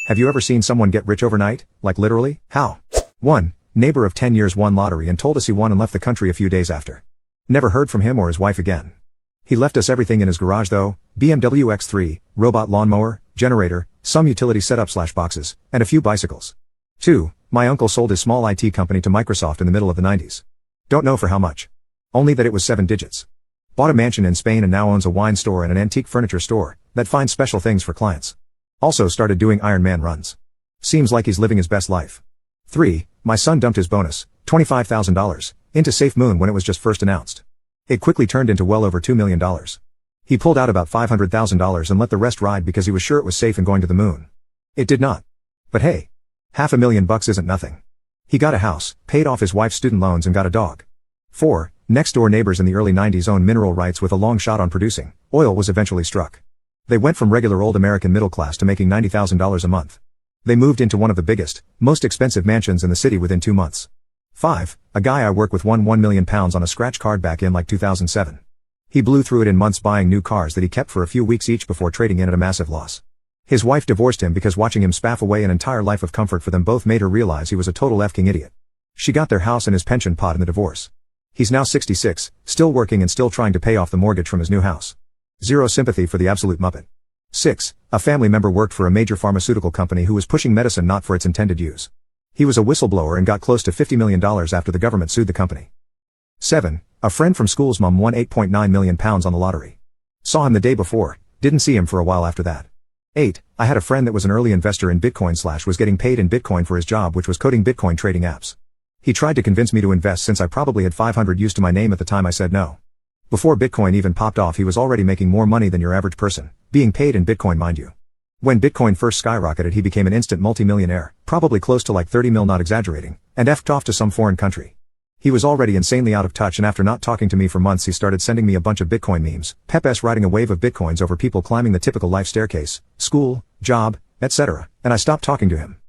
Have you ever seen someone get rich overnight? Like literally? How? 1. Neighbor of 10 years won lottery and told us he won and left the country a few days after. Never heard from him or his wife again. He left us everything in his garage though: BMW X3, robot lawnmower, generator, some utility setup/boxes, and a few bicycles. 2. My uncle sold his small IT company to Microsoft in the middle of the 90s. Don't know for how much. Only that it was 7 digits. Bought a mansion in Spain and now owns a wine store and an antique furniture store that finds special things for clients. Also started doing Ironman runs. Seems like he's living his best life. 3. My son dumped his bonus, $25,000, into SafeMoon when it was just first announced. It quickly turned into well over $2 million. He pulled out about $500,000 and let the rest ride because he was sure it was safe and going to the moon. It did not. But hey, $500,000 isn't nothing. He got a house, paid off his wife's student loans and got a dog. 4. Next door neighbors in the early 90s owned mineral rights with a long shot on producing. Oil was eventually struck. They went from regular old American middle class to making $90,000 a month. They moved into one of the biggest, most expensive mansions in the city within 2 months. 5. A guy I work with won £1 million on a scratch card back in like 2007. He blew through it in months buying new cars that he kept for a few weeks each before trading in at a massive loss. His wife divorced him because watching him spaff away an entire life of comfort for them both made her realize he was a total f-king idiot. She got their house and his pension pot in the divorce. He's now 66, still working and still trying to pay off the mortgage from his new house. Zero sympathy for the absolute muppet. 6. A family member worked for a major pharmaceutical company who was pushing medicine not for its intended use. He was a whistleblower and got close to $50 million after the government sued the company. 7. A friend from school's mom won $8.9 million on the lottery. Saw him the day before, didn't see him for a while after that. 8. I had a friend that was an early investor in Bitcoin / was getting paid in Bitcoin for his job, which was coding Bitcoin trading apps. He tried to convince me to invest since I probably had 500 used to my name at the time. I said no. Before Bitcoin even popped off, he was already making more money than your average person, being paid in Bitcoin mind you. When Bitcoin first skyrocketed, he became an instant multi-millionaire, probably close to like 30 mil, not exaggerating, and effed off to some foreign country. He was already insanely out of touch, and after not talking to me for months he started sending me a bunch of Bitcoin memes, Pep riding a wave of Bitcoins over people climbing the typical life staircase, school, job, etc., and I stopped talking to him.